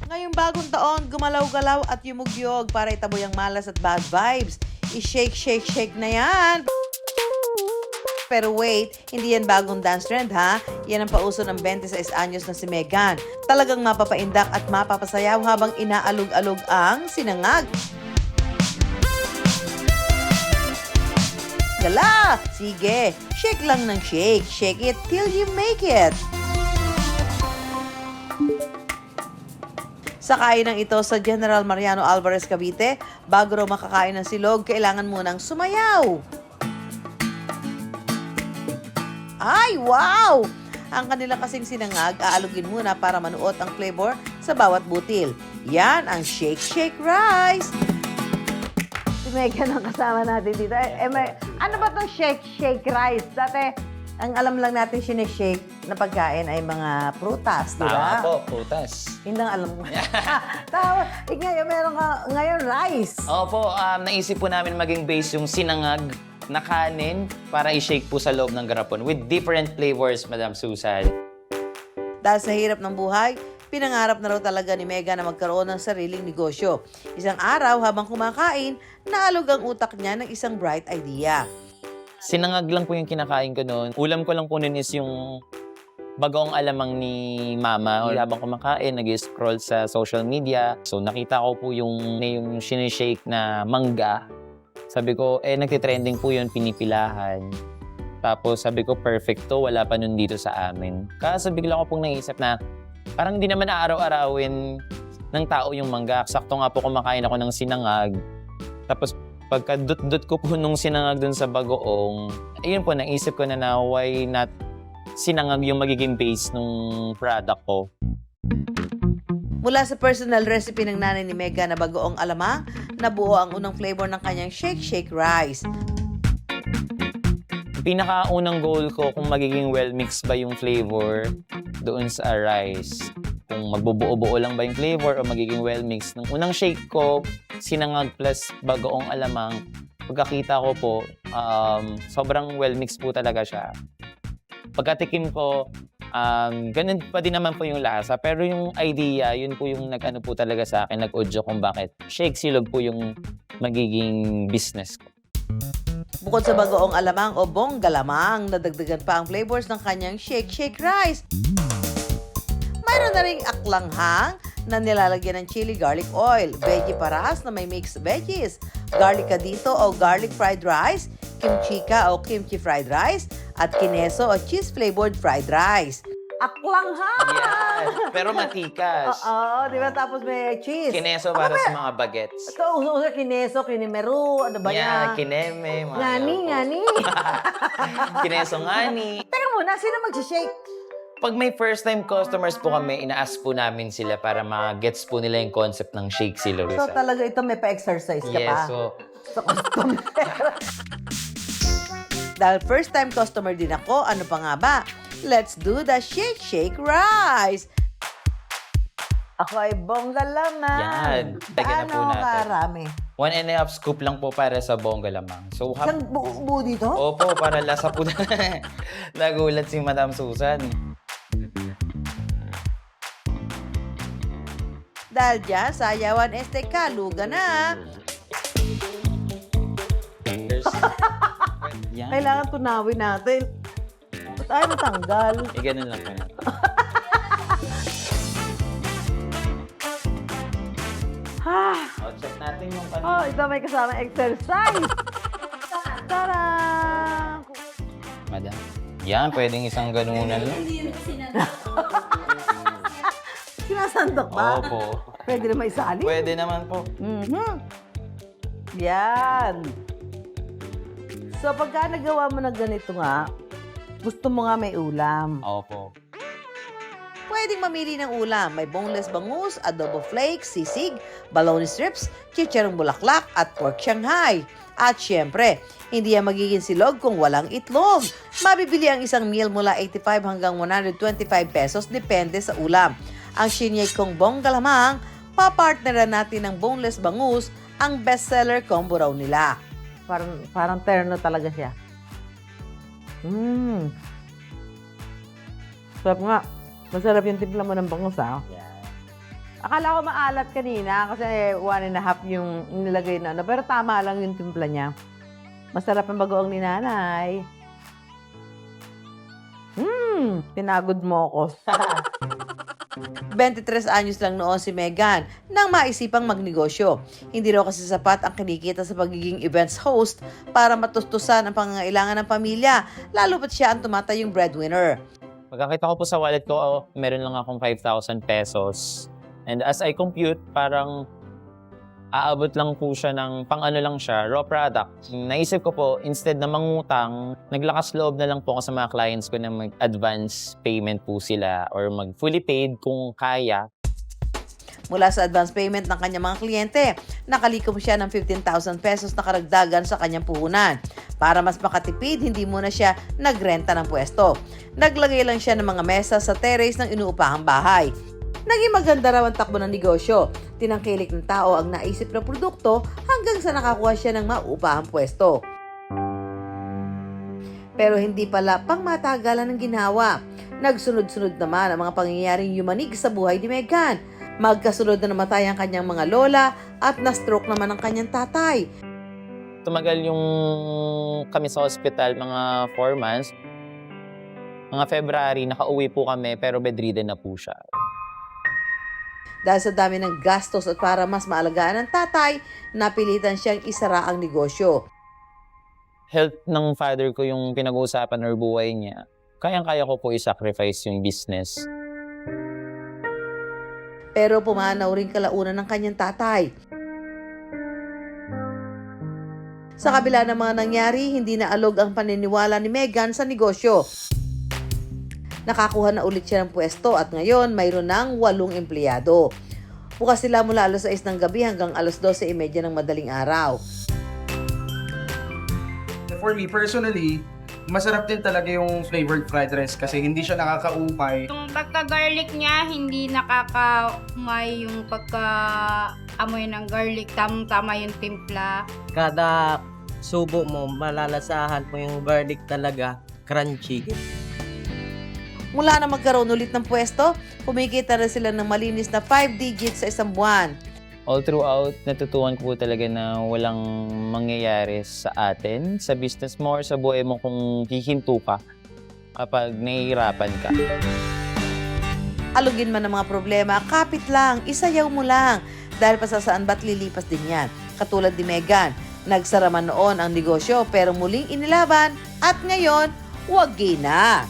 Ngayong bagong taon, gumalaw-galaw at yumugyog para itaboy ang malas at bad vibes. I-shake, shake, shake na yan! Pero wait, hindi yan bagong dance trend ha. Yan ang pauso ng 26 anyos na si Megan. Talagang mapapaindak at mapapasayaw habang inaalog-alog ang sinangag. Gala! Sige, shake lang ng shake. Shake it till you make it. Sa kainang ito sa General Mariano Alvarez, Cavite, bago raw makakain ng silog, kailangan munang sumayaw. Ay, wow! Ang kanila kasing sinangag, aalugin muna para manuot ang flavor sa bawat butil. Yan ang Shake Shake Rice. Si Megan ang kasama natin dito. Ano ba itong Shake Shake Rice? Dati, ang alam lang natin sinishake na pagkain ay mga prutas, di ba? Tama po, prutas. Hindi ang alam mo. Tama. Ngayon, meron ka ngayon rice. Opo, naisip po namin maging base yung sinangag na kanin para i-shake po sa loob ng garapon with different flavors, Madam Susan. Dahil sa hirap ng buhay, pinangarap na raw talaga ni Mega na magkaroon ng sariling negosyo. Isang araw, habang kumakain, naalog ang utak niya ng isang bright idea. Sinangag lang po yung kinakain ko noon. Ulam ko lang po noon is yung bagong alamang ni Mama. Habang kumakain, nag-scroll sa social media. So nakita ko po yung sinishake na mangga. Sabi ko, nagtitrending po yun, pinipilahan. Tapos sabi ko, perfect to, wala pa nun dito sa amin. Kaso bigla ko pong naisip na parang hindi naman araw-arawin ng tao yung mangga. Sakto nga po kumakain ako ng sinangag. Tapos pagka dut-dut ko po nung sinangag dun sa bagoong, ayun po, naisip ko na why not sinangag yung magiging base nung product ko. Mula sa personal recipe ng nanay ni Mega na bagoong alamang, nabuo ang unang flavor ng kanyang Shake Shake Rice. Pinakaunang goal ko kung magiging well-mixed ba yung flavor doon sa rice. Kung magbubuo-buo lang ba yung flavor o magiging well-mixed. Nung unang shake ko, sinangag plus bagoong alamang, pagkakita ko po, sobrang well-mixed po talaga siya. Pagkatikim ko, ganun pa din naman po yung lasa. Pero yung idea, yun po yung nag-ano po talaga sa akin, nag-audio kung bakit shake silog po yung magiging business ko. Bukod sa bagoong alamang o bonggalamang, nadagdagan pa ang flavors ng kanyang Shake Shake Rice. Mayroon na ring aklanghang na nilalagyan ng chili garlic oil, veggie paras na may mixed veggies, garlic cadito o garlic fried rice, kimchika o kimchi fried rice, at kineso o cheese-flavored fried rice. Aklanghang! Yeah, pero matikas. Oo, di ba? Tapos may cheese. Kineso para sa mga bagets. Ito, uso-uso kineso, kinimeru, ano ba yan? Yeah, kineme. mga Ngani, yan po. ngani. Kineso ngani. Teka muna, sino mag-shake? Pag may first-time customers po kami, ina-ask po namin sila para ma-gets po nila yung concept ng shake silog. So talaga ito may pa-exercise ka pa? Yes, so Sa customer. Dahil first time customer din ako, ano pa nga ba? Let's do the Shake Shake Rice! Ako ay bongga lamang. Yan. Lagyan na po natin. Karami? 1.5 scoop lang po para sa bongga lamang. So, Isang buo dito? Opo, para lasa po. Nagulat si Madam Susan. Dahil dyan, sayawan este kaluga na. Yan. Kailangan tunawin natin. Ba't tayo matanggal? Ganun lang po yan. Check natin yung kanina. Oh, ito may kasama exercise. Tarang! Madam. Yan, pwedeng isang ganunan lang. Sinasandok ba? Opo. Pwede na may sali? Pwede naman po. Yan. So, pagka nagawa mo na ganito nga, gusto mo nga may ulam. Opo. Pwedeng mamili ng ulam. May boneless bangus, adobo flakes, sisig, bologna strips, chicharong bulaklak, at pork Shanghai. At syempre, hindi yan magiging silog kung walang itlog. Mabibili ang isang meal mula 85 hanggang 125 pesos depende sa ulam. Ang Shinyay kong bonggalamang, papartneran natin ng boneless bangus, ang bestseller combo raw nila. Parang terno talaga siya. Sarap nga. Masarap yung timpla mo ng bangus, ha? Yan. Akala ko maalat kanina kasi 1.5 yung nilagay na ano. Pero tama lang yung timpla niya. Masarap ang bagoong ni nanay. Pinagod mo ako. 23 anyos lang noon si Megan nang maisipang magnegosyo. Hindi raw kasi sapat ang kinikita sa pagiging events host para matustusan ang pangangailangan ng pamilya, lalo pat siya ang tumatayong breadwinner. Pagkakita ko po sa wallet ko, meron lang akong 5,000 pesos. And as I compute, parang aabot lang po siya ng pang-ano lang siya, raw product. Naisip ko po, instead na mangutang, naglakas loob na lang po ako sa mga clients ko na mag-advance payment po sila or mag-fully paid kung kaya. Mula sa advance payment ng kanyang mga kliyente, nakalikom siya ng 15,000 pesos na karagdagan sa kanyang puhunan. Para mas makatipid, hindi muna siya nagrenta ng pwesto. Naglagay lang siya ng mga mesa sa terrace ng inuupahang bahay. Naging maganda raw ang takbo ng negosyo. Tinangkilik ng tao ang naisip na produkto hanggang sa nakakuha siya ng maupahang pwesto. Pero hindi pala pangmatagalan ng ginawa. Nagsunod-sunod naman ang mga pangyayaring yumanig sa buhay ni Megan. Magkasunod na namatay ang kanyang mga lola at na-stroke naman ang kanyang tatay. Tumagal yung kami sa hospital, mga 4 months. Mga February, nakauwi po kami pero bedridden na po siya. Dahil sa dami ng gastos at para mas maalagaan ang tatay, napilitan siyang isara ang negosyo. Health ng father ko yung pinag-uusapan or buhay niya. Kayang-kaya ko po i-sacrifice yung business. Pero pumanaw rin kalaunan ng kanyang tatay. Sa kabila ng mga nangyari, hindi na alog ang paniniwala ni Megan sa negosyo. Nakakuha na ulit siya ng pwesto at ngayon mayroon ng 8 empleyado. Bukas sila mula alas 6 ng gabi hanggang alas 12:30 ng madaling araw. For me, personally, masarap din talaga yung flavored fried rice kasi hindi siya nakakaumay. Yung pagka-garlic niya, hindi nakakaumay yung pagka-amoy ng garlic. Tamang-tama yung timpla. Kada subo mo, malalasahan mo yung garlic talaga, crunchy. Mula na magkaroon ulit ng pwesto, kumikita na sila ng malinis na 5 digits sa isang buwan. All throughout, natutuhan ko po talaga na walang mangyayari sa atin, sa business mo or sa buhay mo kung hihinto ka kapag nahihirapan ka. Alugin man ang mga problema, kapit lang, isayaw mo lang. Dahil pasasaan ba't lilipas din yan. Katulad ni Megan, nagsara man noon ang negosyo pero muling inilaban at ngayon, wag na.